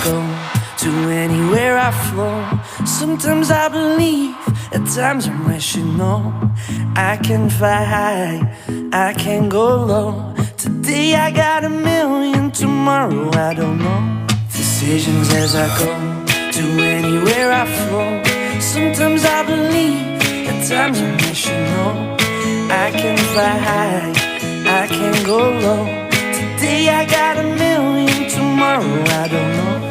go, to anywhere I flow. Sometimes I believe, at times I'm wishing, no. I can fly high, I can go low. Today I got a million, tomorrow I don't know. Decisions as I go, to anywhere I flow. Sometimes I believe, at times I'm wishing, no. I can fly high, I can go low. Today I got a million, tomorrow I don't know.